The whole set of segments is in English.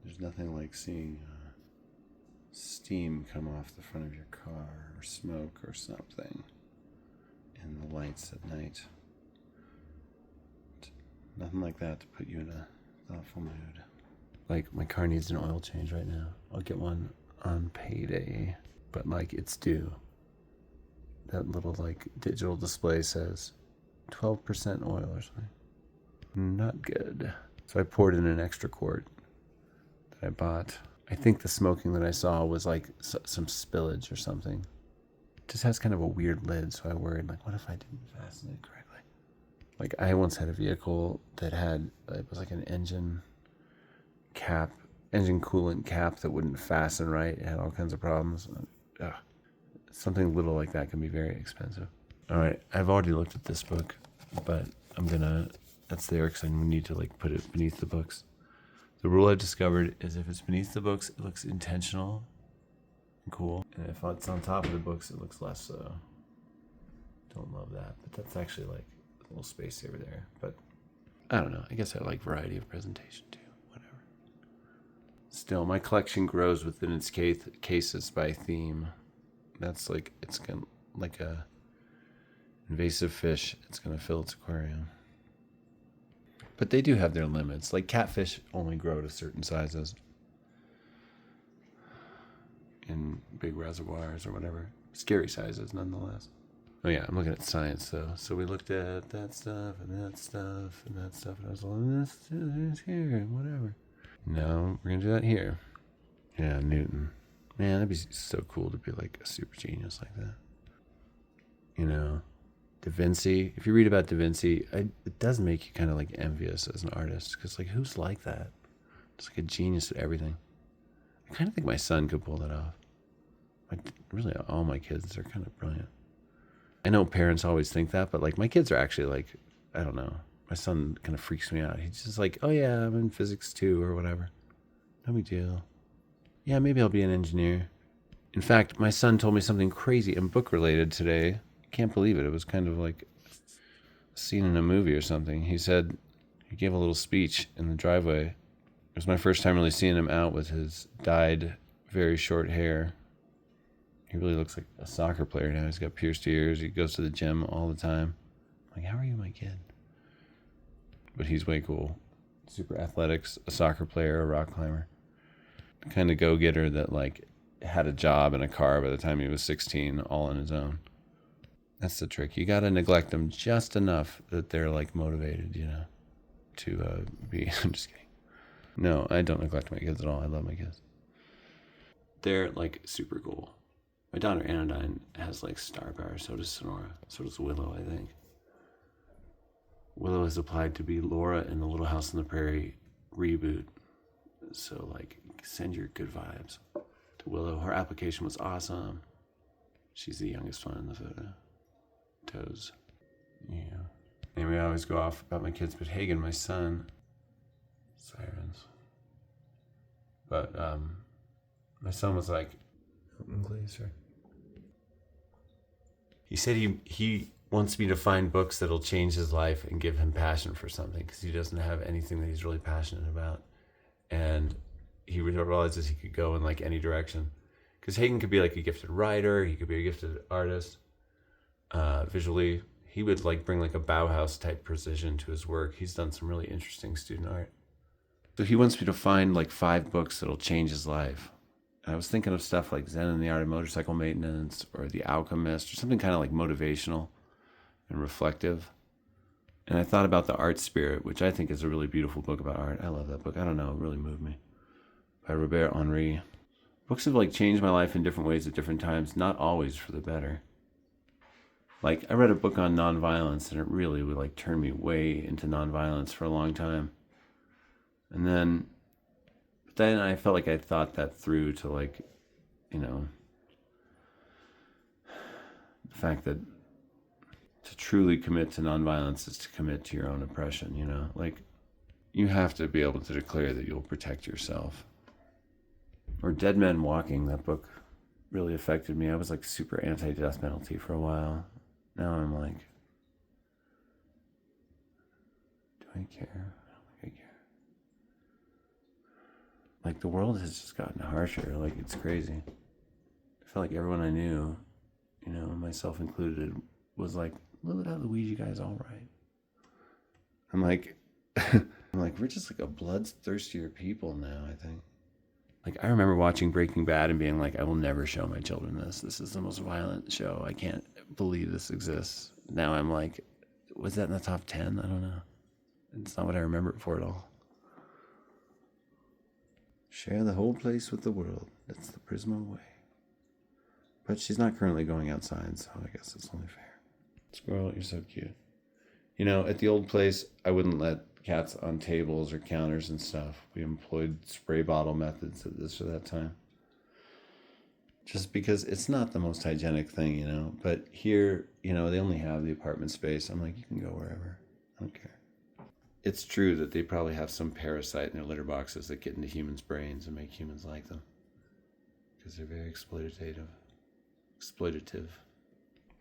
There's nothing like seeing steam come off the front of your car or smoke or something in the lights at night. Nothing like that to put you in a thoughtful mood. Like, my car needs an oil change right now. I'll get one on payday, but like, it's due. That little like digital display says 12% oil or something. Not good. So I poured in an extra quart that I bought. I think the smoking that I saw was like some spillage or something. It just has kind of a weird lid, so I worried, like, what if I didn't fasten it correctly? Like, I once had a vehicle that had, it was like an engine coolant cap that wouldn't fasten right. It had all kinds of problems. Ugh. Something little like that can be very expensive. All right, I've already looked at this book, but that's there because I need to like put it beneath the books. The rule I've discovered is if it's beneath the books, it looks intentional and cool. And if it's on top of the books, it looks less so. Don't love that, but that's actually like a little space saver there. But I don't know. I guess I like variety of presentation too. Whatever. Still, my collection grows within its cases by theme. That's like, it's gonna, like a invasive fish. It's gonna fill its aquarium. But they do have their limits. Like, catfish only grow to certain sizes in big reservoirs or whatever. Scary sizes, nonetheless. Oh yeah, I'm looking at science though. So we looked at that stuff and that stuff and that stuff, and I was like, this here and whatever. No, we're gonna do that here. Yeah, Newton. Man, that'd be so cool to be like a super genius like that. You know, Da Vinci. If you read about Da Vinci, it does make you kind of like envious as an artist, because like, who's like that? It's like a genius at everything. I kind of think my son could pull that off. Really, all my kids are kind of brilliant. I know parents always think that, but like, my kids are actually like, I don't know. My son kind of freaks me out. He's just like, oh yeah, I'm in physics too, or whatever. No big deal. Yeah, maybe I'll be an engineer. In fact, my son told me something crazy and book related today. I can't believe it. It was kind of like a scene in a movie or something. He said he gave a little speech in the driveway. It was my first time really seeing him out with his dyed, very short hair. He really looks like a soccer player now. He's got pierced ears. He goes to the gym all the time. I'm like, how are you, my kid? But he's way cool. Super athletics, a soccer player, a rock climber. The kind of go-getter that like had a job and a car by the time he was 16, all on his own. That's the trick. You got to neglect them just enough that they're like motivated, you know, to be. I'm just kidding. No, I don't neglect my kids at all. I love my kids. They're like super cool. My daughter Anodyne has like star power. So does Sonora. So does Willow, I think. Willow has applied to be Laura in the Little House on the Prairie reboot. So like, send your good vibes to Willow. Her application was awesome. She's the youngest one in the photo. Toes. Yeah. Anyway, I always go off about my kids, but Hagen, my son, sirens. But my son was like, Glazer. He said he wants me to find books that'll change his life and give him passion for something, because he doesn't have anything that he's really passionate about. And he realizes he could go in like any direction. Because Hagen could be like a gifted writer, he could be a gifted artist. Visually, he would like bring like a Bauhaus type precision to his work. He's done some really interesting student art. So he wants me to find like 5 books that'll change his life. And I was thinking of stuff like Zen and the Art of Motorcycle Maintenance, or The Alchemist, or something kind of like motivational and reflective. And I thought about The Art Spirit, which I think is a really beautiful book about art. I love that book. I don't know, it really moved me. By Robert Henri. Books have like changed my life in different ways at different times, not always for the better. Like, I read a book on nonviolence, and it really would like turn me way into nonviolence for a long time. And then I felt like I thought that through to like, you know, the fact that to truly commit to nonviolence is to commit to your own oppression, you know? Like, you have to be able to declare that you'll protect yourself. Or Dead Men Walking, that book really affected me. I was like super anti-death penalty for a while. Now I'm like, do I care? I don't think I care. Like, the world has just gotten harsher. Like, it's crazy. I feel like everyone I knew, you know, myself included, was like, "Look at how the Ouija guy's all right." I'm like, we're just like a bloodthirstier people now, I think. Like, I remember watching Breaking Bad and being like, I will never show my children this. This is the most violent show. I can't believe this exists. Now I'm like, was that in the top 10? I don't know. It's not what I remember it for at all. Share the whole place with the world. That's the Prisma way. But she's not currently going outside, so I guess it's only fair. Squirrel, you're so cute. You know, at the old place, I wouldn't let cats on tables or counters and stuff. We employed spray bottle methods at this or that time. Just because it's not the most hygienic thing, you know. But here, you know, they only have the apartment space. I'm like, you can go wherever. I don't care. It's true that they probably have some parasite in their litter boxes that get into humans' brains and make humans like them. Because they're very exploitative.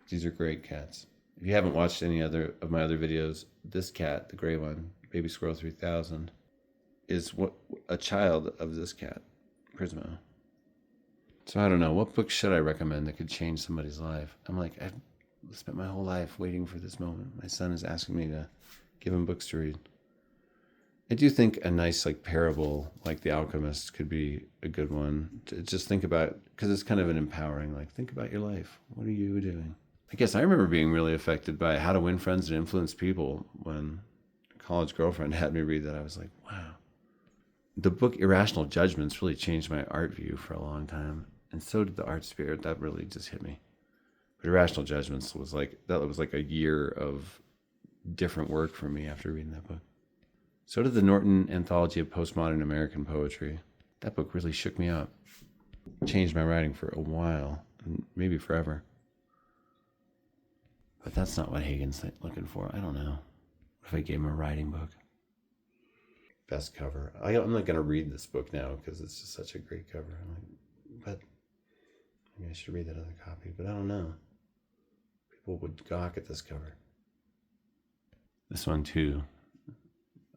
These are great cats. If you haven't watched any other of my other videos, this cat, the gray one, Baby Squirrel 3000, is a child of this cat, Prisma. So I don't know, what book should I recommend that could change somebody's life? I'm like, I've spent my whole life waiting for this moment. My son is asking me to give him books to read. I do think a nice like parable like The Alchemist could be a good one to just think about, because it's kind of an empowering, like, think about your life. What are you doing? I guess I remember being really affected by How to Win Friends and Influence People when a college girlfriend had me read that. I was like, wow. The book Irrational Judgments really changed my art view for a long time, and so did The Art Spirit. That really just hit me. But Irrational Judgments was like a year of different work for me after reading that book. So did the Norton Anthology of Postmodern American Poetry. That book really shook me up. Changed my writing for a while, and maybe forever. But that's not what Hagen's looking for. I don't know. What if I gave him a writing book? Best cover. I'm not going to read this book now because it's just such a great cover. But maybe I should read that other copy. But I don't know. People would gawk at this cover. This one too.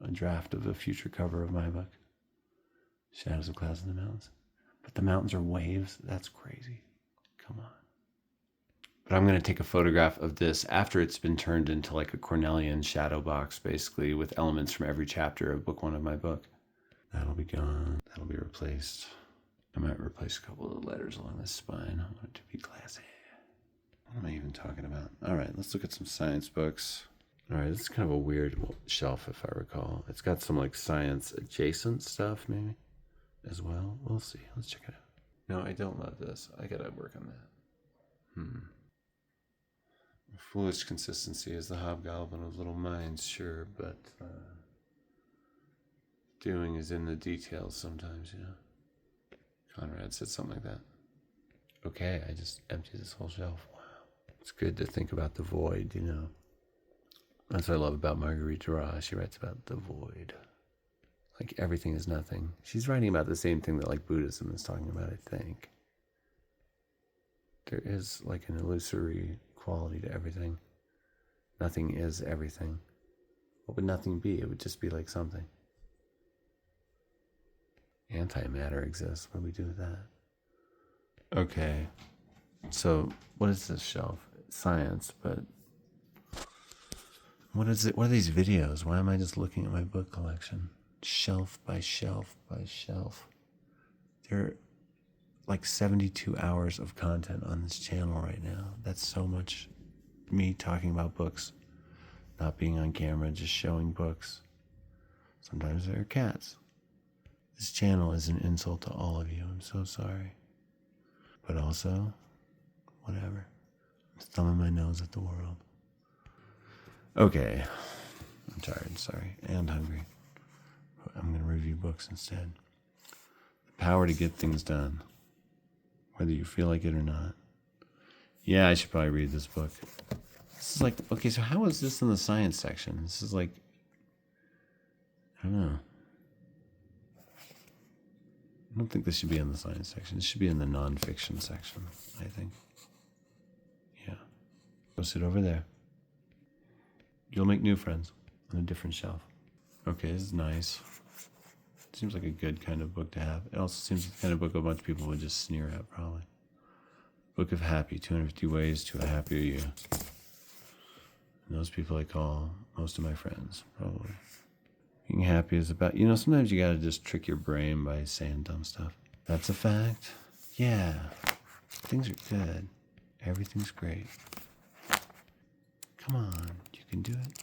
A draft of a future cover of my book. Shadows of Clouds in the Mountains. But the mountains are waves? That's crazy. Come on. But I'm going to take a photograph of this after it's been turned into like a Cornelian shadow box, basically, with elements from every chapter of book one of my book. That'll be gone. That'll be replaced. I might replace a couple of the letters along the spine. I want it to be classy. What am I even talking about? All right, let's look at some science books. All right, this is kind of a weird shelf, if I recall. It's got some like science adjacent stuff, maybe, as well. We'll see. Let's check it out. No, I don't love this. I gotta work on that. Foolish consistency is the hobgoblin of little minds, sure, but doing is in the details sometimes, you know. Conrad said something like that. Okay, I just emptied this whole shelf. Wow. It's good to think about the void, you know. That's what I love about Marguerite Duras. She writes about the void. Like, everything is nothing. She's writing about the same thing that, like, Buddhism is talking about, I think. There is, like, an illusory quality to everything. Nothing is everything. What would nothing be? It would just be like something. Antimatter exists. What do we do with that? Okay. So, what is this shelf? It's science, but what is it? What are these videos? Why am I just looking at my book collection? Shelf by shelf by shelf. There are like 72 hours of content on this channel right now. That's so much me talking about books, not being on camera, just showing books. Sometimes there are cats. This channel is an insult to all of you. I'm so sorry. But also, whatever. I'm thumbing my nose at the world. Okay. I'm tired, sorry, and hungry. I'm going to review books instead. The Power to Get Things Done, whether you feel like it or not. Yeah, I should probably read this book. This is like, okay, so how is this in the science section? This is like, I don't know. I don't think this should be in the science section. It should be in the nonfiction section, I think. Yeah. Go sit over there. You'll make new friends on a different shelf. Okay, this is nice. seems like a good kind of book to have. It also seems like the kind of book a bunch of people would just sneer at, probably. Book of Happy, 250 Ways to a Happier You. And those people I call most of my friends, probably. Being happy is about, sometimes you gotta just trick your brain by saying dumb stuff. That's a fact. Yeah. Things are good. Everything's great. Come on, you can do it.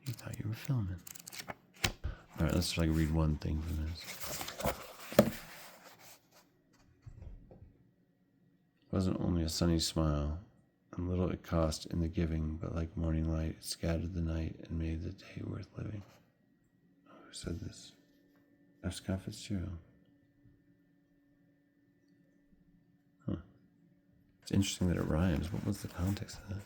You thought you were filming. All right, let's try to read one thing from this. Wasn't only a sunny smile, and little it cost in the giving, but like morning light, it scattered the night and made the day worth living. Oh, who said this? F. Scott Fitzgerald. Huh. It's interesting that it rhymes. What was the context of that?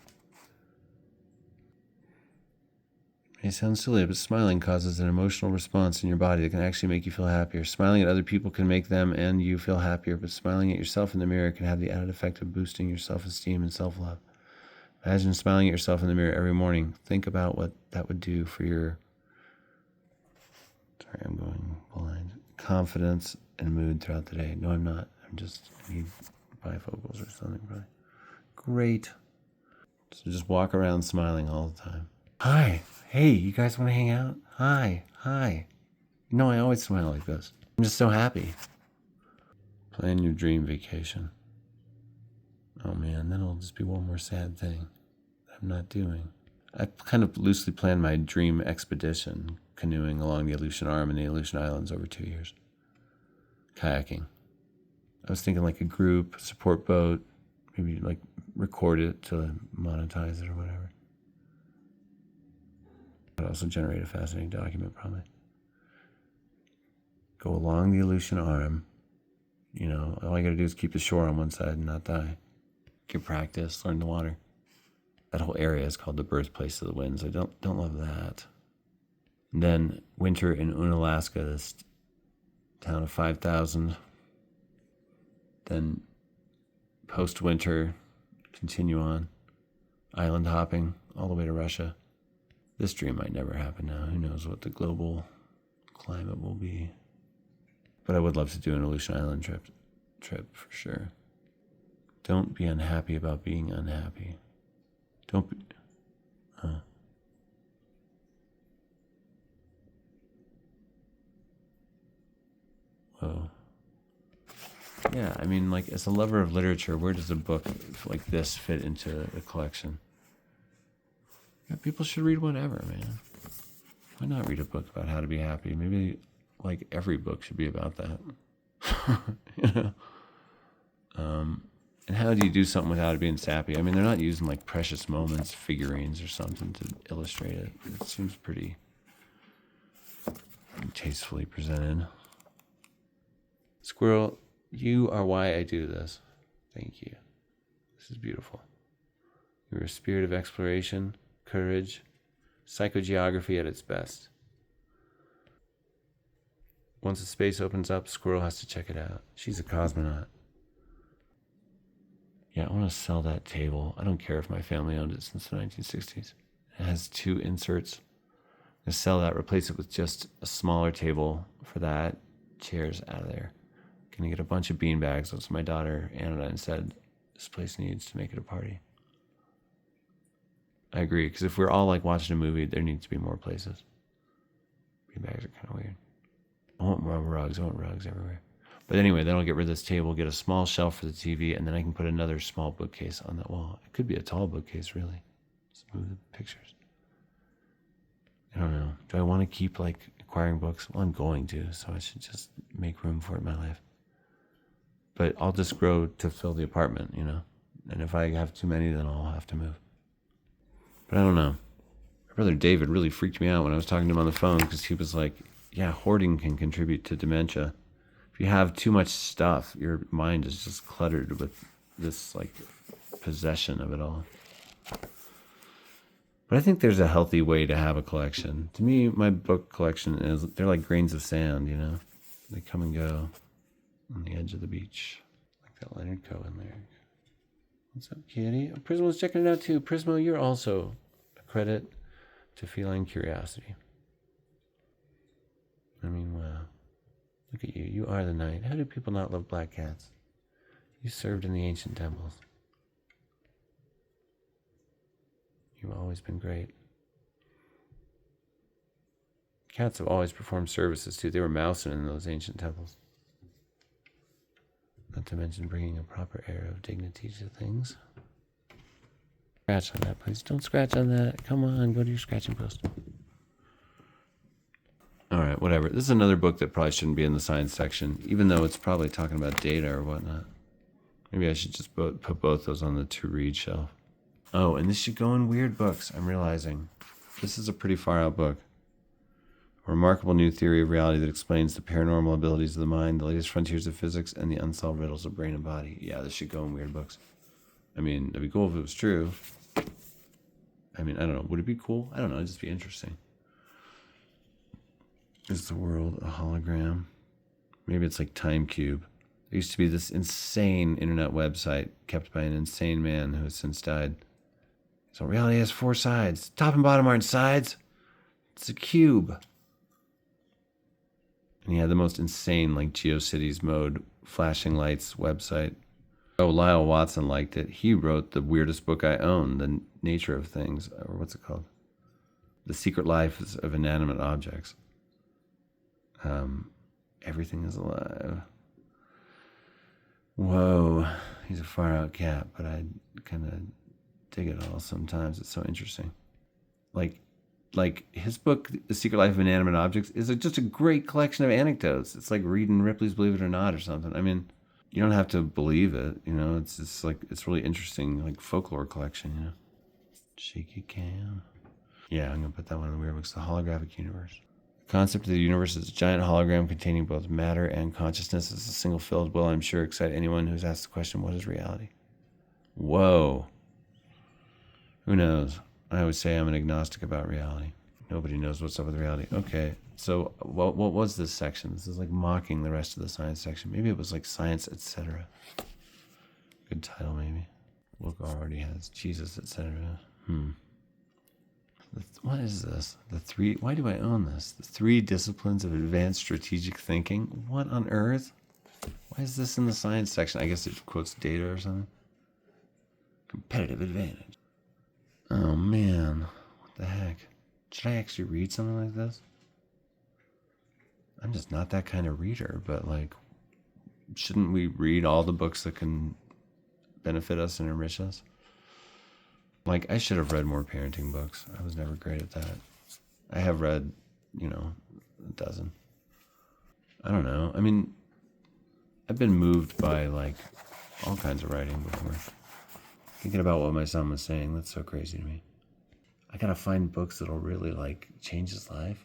It may sound silly, but smiling causes an emotional response in your body that can actually make you feel happier. Smiling at other people can make them and you feel happier, but smiling at yourself in the mirror can have the added effect of boosting your self-esteem and self-love. Imagine smiling at yourself in the mirror every morning. Think about what that would do for your, I'm going blind, confidence and mood throughout the day. No, I'm not. I need bifocals or something, probably. Great. So just walk around smiling all the time. Hi. Hey, you guys want to hang out? Hi. I always smile like this. I'm just so happy. Plan your dream vacation. Oh man, then it'll just be one more sad thing that I'm not doing. I kind of loosely planned my dream expedition, canoeing along the Aleutian Arm and the Aleutian Islands over 2 years. Kayaking. I was thinking like a group, support boat, maybe like record it to monetize it or whatever. But also generate a fascinating document, probably. Go along the Aleutian Arm. All you gotta do is keep the shore on one side and not die. Get practice, learn the water. That whole area is called the birthplace of the winds. I don't love that. And then winter in Unalaska, this town of 5,000. Then post-winter, continue on. Island hopping all the way to Russia. This dream might never happen now. Who knows what the global climate will be. But I would love to do an Aleutian Island trip for sure. Don't be unhappy about being unhappy. Don't be... Whoa. Yeah, I mean, like, as a lover of literature, where does a book like this fit into a collection? Yeah, people should read whatever, man. Why not read a book about how to be happy? Maybe, like, every book should be about that. And how do you do something without it being sappy? I mean, they're not using, like, precious moments, figurines or something to illustrate it. It seems pretty tastefully presented. Squirrel, you are why I do this. Thank you. This is beautiful. You're a spirit of exploration, courage, psychogeography at its best. Once a space opens up, Squirrel has to check it out. She's a cosmonaut. Yeah, I want to sell that table. I don't care if my family owned it since the 1960s. It has 2 inserts. I'm going to sell that, replace it with just a smaller table for that. Chairs out of there. Going to get a bunch of beanbags. That's what my daughter Anna said. This place needs to make it a party. I agree, because if we're all like watching a movie, there needs to be more places. Beanbags are kind of weird. I want more rugs. I want rugs everywhere. But anyway, then I'll get rid of this table, get a small shelf for the TV, and then I can put another small bookcase on that wall. It could be a tall bookcase, really. Just move the pictures. I don't know. Do I want to keep like acquiring books? Well, I'm going to, so I should just make room for it in my life. But I'll just grow to fill the apartment, And if I have too many, then I'll have to move. But I don't know. My brother David really freaked me out when I was talking to him on the phone because he was like, yeah, hoarding can contribute to dementia. If you have too much stuff, your mind is just cluttered with this like possession of it all. But I think there's a healthy way to have a collection. To me, my book collection they're like grains of sand, They come and go on the edge of the beach. Like that Leonard Cohen lyric. What's up, kitty? Oh, Prismo's checking it out too. Prismo, you're also a credit to feline curiosity. I mean, wow. Look at you. You are the knight. How do people not love black cats? You served in the ancient temples. You've always been great. Cats have always performed services, too. They were mousing in those ancient temples. Not to mention bringing a proper air of dignity to things. Scratch on that, please. Don't scratch on that. Come on, go to your scratching post. Alright, whatever. This is another book that probably shouldn't be in the science section, even though it's probably talking about data or whatnot. Maybe I should just put both those on the to-read shelf. Oh, and this should go in weird books, I'm realizing. This is a pretty far out book. A remarkable new theory of reality that explains the paranormal abilities of the mind, the latest frontiers of physics, and the unsolved riddles of brain and body. Yeah, this should go in weird books. I mean, it'd be cool if it was true. I mean, I don't know. Would it be cool? I don't know. It'd just be interesting. Is the world a hologram? Maybe it's like Time Cube. There used to be this insane internet website kept by an insane man who has since died. So reality has 4 sides. Top and bottom aren't sides. It's a cube. And he had the most insane, like, GeoCities mode, flashing lights website. Oh, Lyle Watson liked it. He wrote the weirdest book I own, The Nature of Things, or what's it called? The Secret Life of Inanimate Objects. Everything is alive. Whoa, he's a far out cat, but I kind of dig it all sometimes. It's so interesting. Like his book, The Secret Life of Inanimate Objects, is just a great collection of anecdotes. It's like reading Ripley's Believe It or Not or something. I mean, you don't have to believe it, you know. It's just like, it's really interesting, like folklore collection, you know. Shaky cam. Yeah, I'm gonna put that one in the weird books. The Holographic Universe. The concept of the universe is a giant hologram containing both matter and consciousness. As a single field will, I'm sure, excite anyone who's asked the question, what is reality? Whoa. Who knows? I always say I'm an agnostic about reality. Nobody knows what's up with reality. Okay, so what was this section? This is like mocking the rest of the science section. Maybe it was like science, etc. Good title, maybe. Book already has Jesus, etc. What is this? Why do I own this? The 3 disciplines of advanced strategic thinking? What on earth? Why is this in the science section? I guess it quotes data or something. Competitive advantage. Oh man, what the heck? Should I actually read something like this? I'm just not that kind of reader, but like, shouldn't we read all the books that can benefit us and enrich us? Like, I should have read more parenting books. I was never great at that. I have read, a dozen. I don't know. I mean, I've been moved by like all kinds of writing before. Thinking about what my son was saying, that's so crazy to me. I gotta find books that'll really like change his life.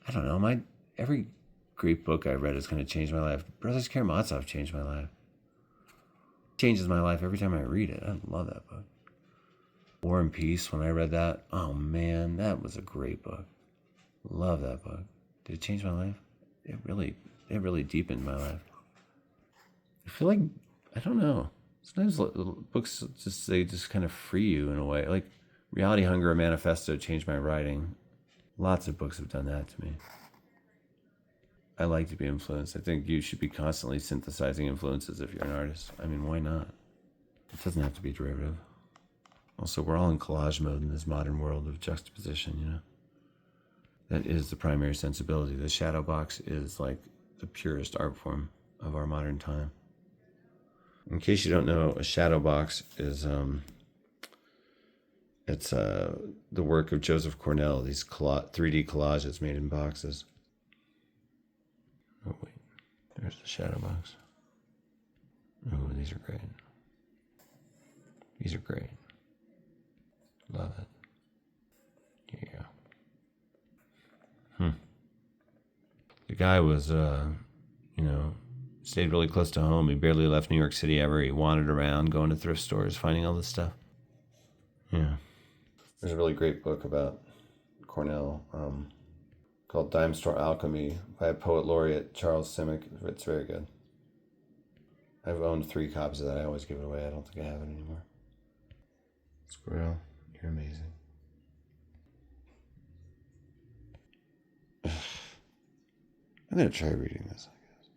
I don't know. Every great book I read is gonna change my life. Brothers Karamazov changed my life. Changes my life every time I read it. I love that book. War and Peace, when I read that, oh man, that was a great book. Love that book. Did it change my life? It really deepened my life. I feel like, I don't know. Sometimes books they just kind of free you in a way. Like Reality Hunger, A Manifesto changed my writing. Lots of books have done that to me. I like to be influenced. I think you should be constantly synthesizing influences if you're an artist. I mean, why not? It doesn't have to be derivative. Also, we're all in collage mode in this modern world of juxtaposition, That is the primary sensibility. The shadow box is like the purest art form of our modern time. In case you don't know, a shadow box is it's the work of Joseph Cornell, these 3D collages made in boxes. Oh wait, there's the shadow box. Oh, these are great. These are great. Love it. Yeah. The guy was, stayed really close to home. He barely left New York City ever. He wandered around, going to thrift stores, finding all this stuff. Yeah. There's a really great book about Cornell called Dime Store Alchemy by poet laureate Charles Simic. It's very good. I've owned 3 copies of that. I always give it away. I don't think I have it anymore. Squirrel, you're amazing. I'm going to try reading this, I guess.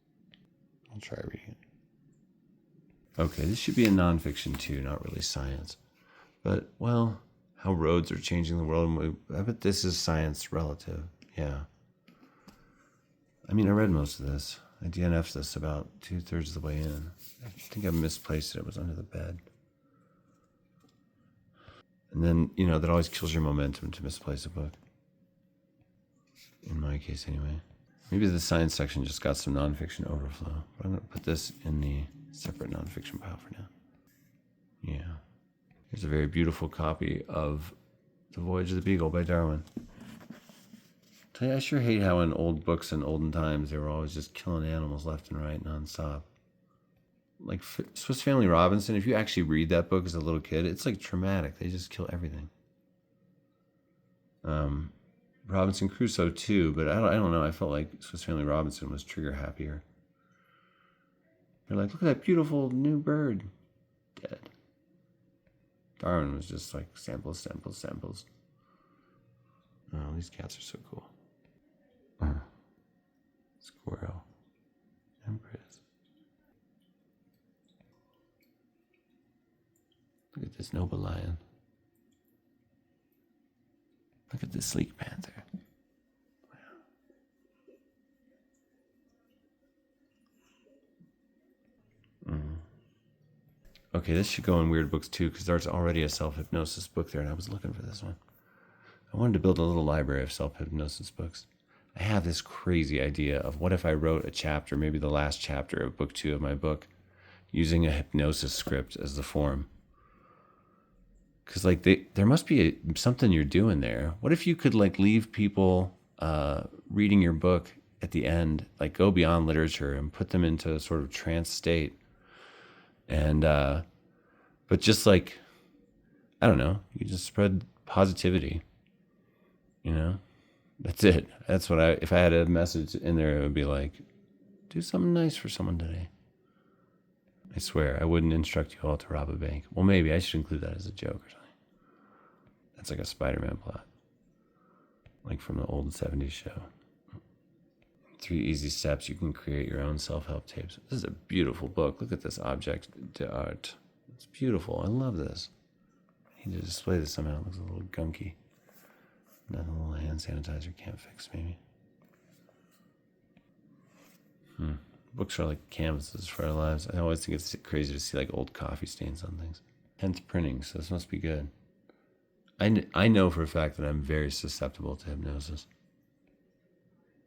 I'll try reading it. Okay, this should be a nonfiction too, not really science. But, well, how roads are changing the world. I bet this is science relative. Yeah. I mean, I read most of this. I DNF'd this about 2/3 of the way in. I think I misplaced it. It was under the bed. And then, that always kills your momentum to misplace a book. In my case, anyway. Maybe the science section just got some nonfiction overflow. But I'm going to put this in the separate nonfiction pile for now. Yeah. Here's a very beautiful copy of The Voyage of the Beagle by Darwin. Tell you, I sure hate how in old books in olden times they were always just killing animals left and right nonstop. Like Swiss Family Robinson, if you actually read that book as a little kid, it's like traumatic. They just kill everything. Robinson Crusoe too, but I don't know. I felt like Swiss Family Robinson was trigger happier. They're like, look at that beautiful new bird. Dead. Darwin was just like samples, samples, samples. Oh, these cats are so cool. Squirrel. Empress. Look at this noble lion. Look at this sleek panther. Okay, this should go in weird books too, because there's already a self-hypnosis book there, and I was looking for this one. I wanted to build a little library of self-hypnosis books. I have this crazy idea of what if I wrote a chapter, maybe the last chapter of book 2 of my book, using a hypnosis script as the form. Because like there must be something you're doing there. What if you could like leave people reading your book at the end, like go beyond literature and put them into a sort of trance state, and but just like, I don't know, you just spread positivity. That's it. That's what if I had a message in there, it would be like, do something nice for someone today. I swear, I wouldn't instruct you all to rob a bank. Well, maybe I should include that as a joke or something. That's like a Spider-Man plot. Like from the old 70s show. 3 easy steps you can create your own self-help tapes. This is a beautiful book. Look at this object d'art. It's beautiful. I love this. I need to display this somehow. It looks a little gunky. Nothing a little hand sanitizer can't fix, maybe. Books are like canvases for our lives. I always think it's crazy to see like old coffee stains on things. 10th printing, so this must be good. I know for a fact that I'm very susceptible to hypnosis.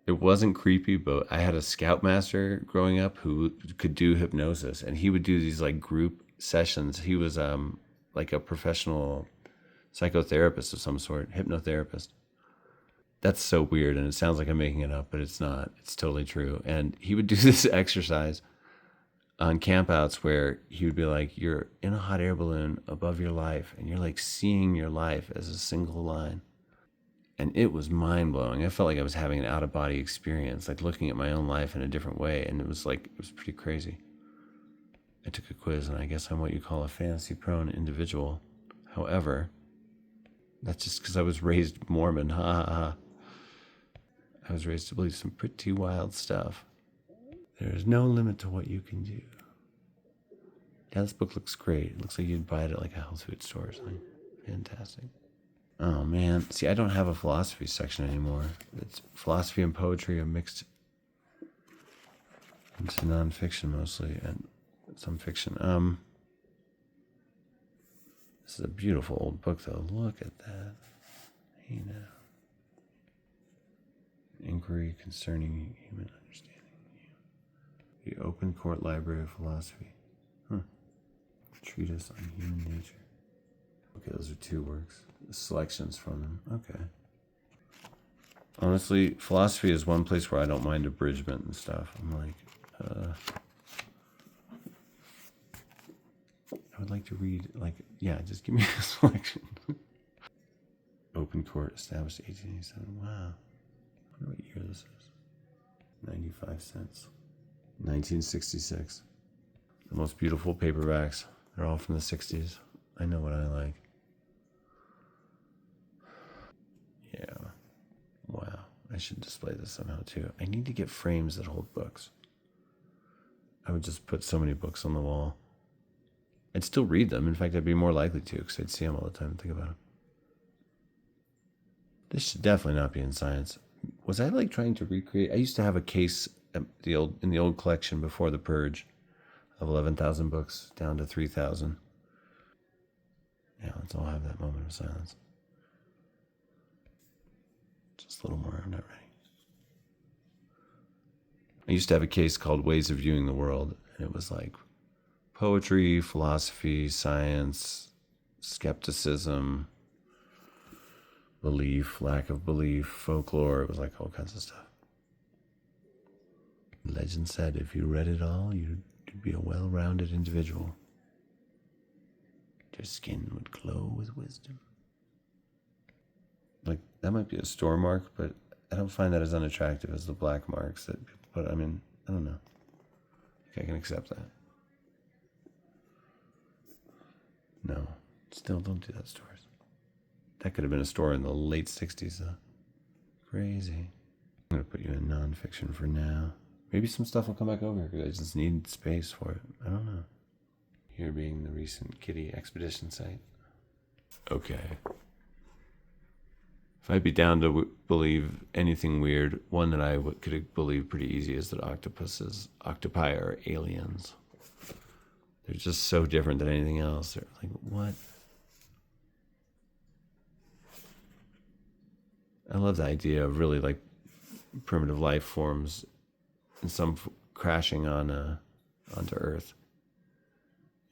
It wasn't creepy, but I had a scoutmaster growing up who could do hypnosis, and he would do these like group sessions. He was like a professional psychotherapist of some sort, hypnotherapist. That's so weird, and it sounds like I'm making it up, but it's not. It's totally true. And he would do this exercise on campouts where he would be like, you're in a hot air balloon above your life, and you're like seeing your life as a single line. And it was mind-blowing. I felt like I was having an out-of-body experience, like looking at my own life in a different way, and it was pretty crazy. I took a quiz, and I guess I'm what you call a fantasy-prone individual. However, that's just because I was raised Mormon. Ha ha ha. I was raised to believe some pretty wild stuff. There is no limit to what you can do. Yeah, this book looks great. It looks like you'd buy it at like a health food store or something. Fantastic. Oh man, see, I don't have a philosophy section anymore. It's philosophy and poetry are mixed into nonfiction mostly, and some fiction. This is a beautiful old book, though. Look at that. Hey now. Inquiry concerning human understanding. The Open Court Library of Philosophy. Treatise on Human Nature. Okay, those are 2 works. Selections from them. Okay. Honestly, philosophy is one place where I don't mind abridgment and stuff. I'm like, I would like to read, like, yeah, just give me a selection. Open Court, established 1887. Wow. I wonder what year this is. 95 cents. 1966. The most beautiful paperbacks. They're all from the 60s. I know what I like. Yeah. Wow. I should display this somehow too. I need to get frames that hold books. I would just put so many books on the wall. I'd still read them. In fact, I'd be more likely to because I'd see them all the time and think about them. This should definitely not be in science. Was I like trying to recreate? I used to have a case in the old collection before the purge of 11,000 books down to 3,000. Yeah, let's all have that moment of silence. Just a little more. I'm not ready. I used to have a case called Ways of Viewing the World, and it was like poetry, philosophy, science, skepticism, belief, lack of belief, folklore. It was like all kinds of stuff. Legend said if you read it all, you'd be a well-rounded individual. Your skin would glow with wisdom. Like, that might be a store mark, but I don't find that as unattractive as the black marks that people put. I mean, I don't know. I think I can accept that. No, still don't do that, stores. That could have been a store in the late 60s, though. Crazy. I'm going to put you in nonfiction for now. Maybe some stuff will come back over because I just need space for it. I don't know. Here being the recent kitty expedition site. Okay. If I'd be down to believe anything weird, one that I could believe pretty easy is that octopi are aliens. They're just so different than anything else. They're like, what? I love the idea of really like primitive life forms and some crashing onto Earth.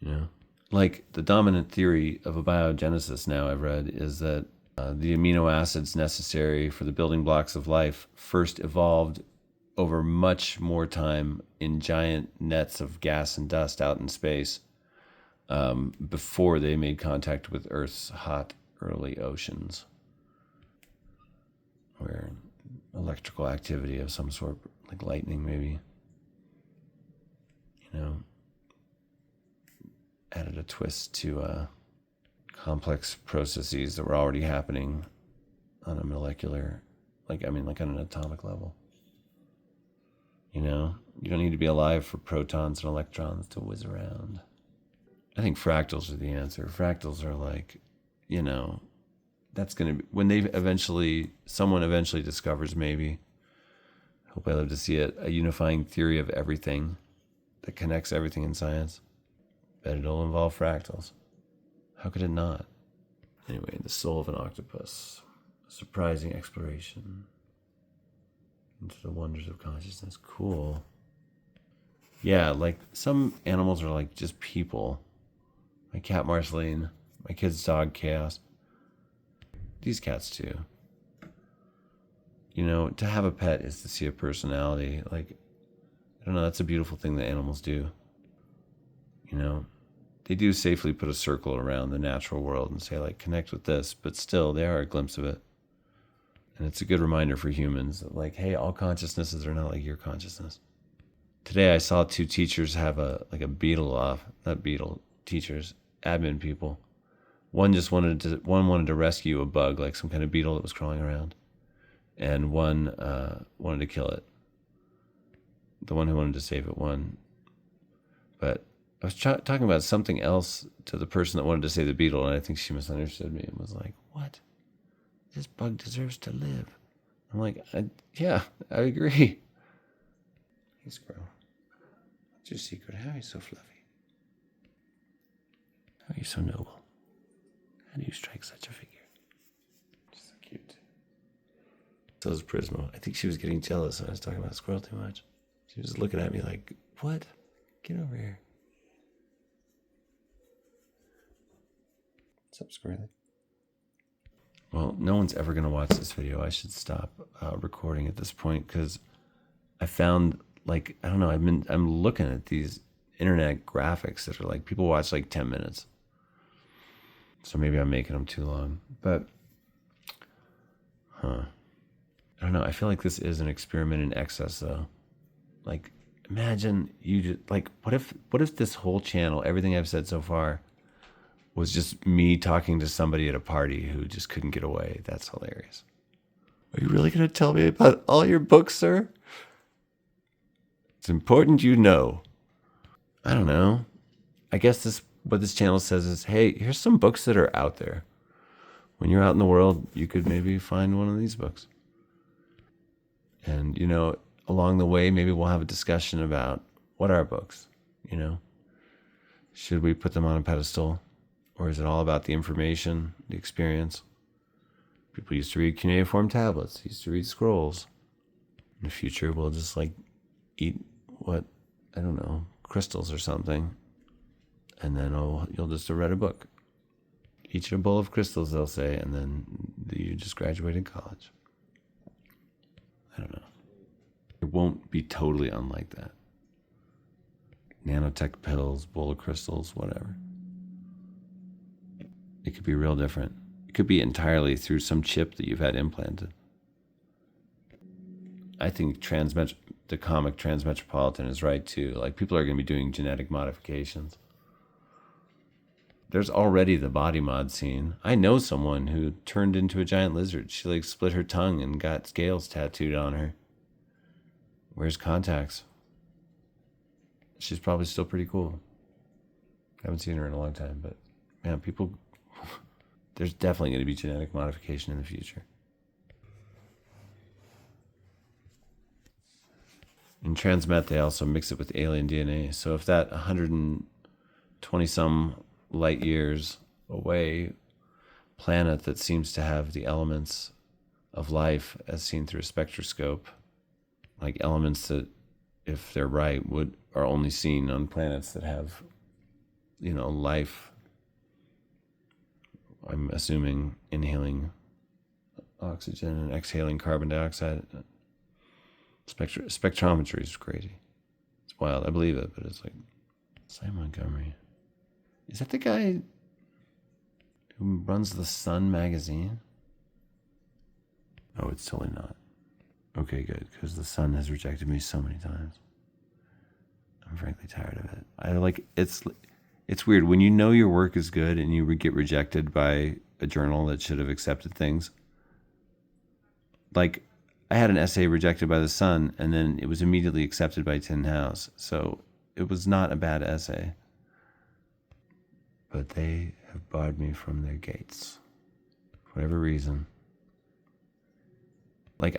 You know, like the dominant theory of abiogenesis now I've read is that the amino acids necessary for the building blocks of life first evolved over much more time in giant nets of gas and dust out in space before they made contact with Earth's hot early oceans, where electrical activity of some sort, like lightning maybe, you know, added a twist to complex processes that were already happening on a molecular, like on an atomic level. You know, you don't need to be alive for protons and electrons to whiz around. I think fractals are the answer. Fractals are like, you know, that's going to be, when someone eventually discovers, maybe, hope I live to see it, a unifying theory of everything that connects everything in science. Bet it'll involve fractals. How could it not? Anyway, the soul of an octopus. A surprising exploration into the wonders of consciousness. Cool. Yeah, like some animals are like just people. My cat Marceline, my kid's dog Chaos. These cats too. You know, to have a pet is to see a personality. Like, I don't know, that's a beautiful thing that animals do. You know, they do safely put a circle around the natural world and say, like, connect with this, but still, they are a glimpse of it. And it's a good reminder for humans that, like, hey, all consciousnesses are not like your consciousness. Today, I saw two teachers have teachers, admin people. One wanted to rescue a bug, like some kind of beetle that was crawling around. And one wanted to kill it. The one who wanted to save it won. But I was talking about something else to the person that wanted to save the beetle, and I think she misunderstood me and was like, what? This bug deserves to live. I'm like, yeah, I agree. Hey, squirrel. What's your secret? How are you so fluffy? How are you so noble? How do you strike such a figure? So cute. So is Prismo. I think she was getting jealous when I was talking about squirrel too much. She was looking at me like, what? Get over here. What's up, Squirrely? Well, no one's ever going to watch this video. I should stop recording at this point because I found, like, I don't know, I'm looking at these internet graphics that are like, people watch like 10 minutes. So maybe I'm making them too long. But, I don't know. I feel like this is an experiment in excess, though. Like, imagine you just, like, what if this whole channel, everything I've said so far, was just me talking to somebody at a party who just couldn't get away? That's hilarious. Are you really going to tell me about all your books, sir? It's important you know. I don't know. I guess what this channel says is, hey, here's some books that are out there. When you're out in the world, you could maybe find one of these books. And, along the way, maybe we'll have a discussion about what are books, Should we put them on a pedestal? Or is it all about the information, the experience? People used to read cuneiform tablets, used to read scrolls. In the future, we'll just eat crystals or something. And then you'll just have read a book. Eat a bowl of crystals, they'll say, and then you just graduated college. I don't know. It won't be totally unlike that. Nanotech pills, bowl of crystals, whatever. It could be real different. It could be entirely through some chip that you've had implanted. I think the comic Transmetropolitan is right too. People are going to be doing genetic modifications. There's already the body mod scene. I know someone who turned into a giant lizard. She split her tongue and got scales tattooed on her. Wears contacts. She's probably still pretty cool. Haven't seen her in a long time, but man, there's definitely going to be genetic modification in the future. In Transmet, they also mix it with alien DNA. So if that 120 some light years away planet that seems to have the elements of life as seen through a spectroscope, elements that, if they're right, are only seen on planets that have, life. I'm assuming inhaling oxygen and exhaling carbon dioxide. Spectrometry is crazy. It's wild. I believe it, but it's Cy Montgomery. Is that the guy who runs the Sun magazine? Oh, it's totally not. Okay, good, because the Sun has rejected me so many times. I'm frankly tired of it. It's weird when your work is good and you get rejected by a journal that should have accepted things. I had an essay rejected by the Sun, and then it was immediately accepted by Tin House. So it was not a bad essay. But they have barred me from their gates. For whatever reason.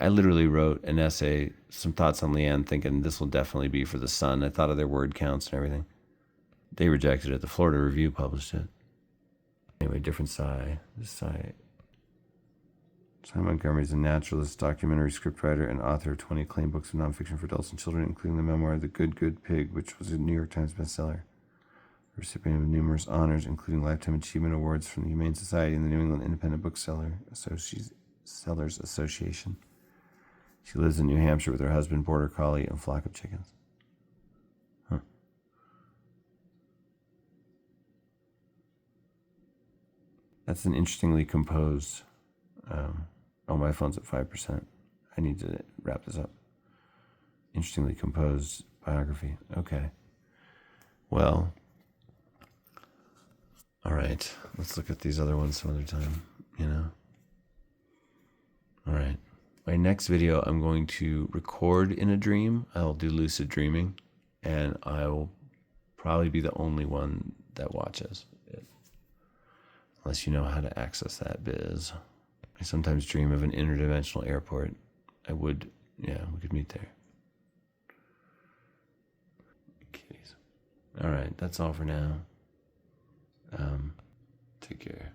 I literally wrote an essay, some thoughts on Leanne, thinking this will definitely be for the Sun. I thought of their word counts and everything. They rejected it. The Florida Review published it. Anyway, different Cy. This Cy Montgomery is a naturalist, documentary scriptwriter, and author of 20 acclaimed books of nonfiction for adults and children, including the memoir The Good Good Pig, which was a New York Times bestseller. Recipient of numerous honors, including Lifetime Achievement Awards from the Humane Society and the New England Independent Booksellers Association. She lives in New Hampshire with her husband, Border Collie, and a flock of chickens. Huh. That's an interestingly composed... my phone's at 5%. I need to wrap this up. Interestingly composed biography. Okay. Well... all right, let's look at these other ones some other time, All right. My next video, I'm going to record in a dream. I'll do lucid dreaming, and I will probably be the only one that watches it. Unless you know how to access that biz. I sometimes dream of an interdimensional airport. We could meet there. Kitties. All right, that's all for now. Take care.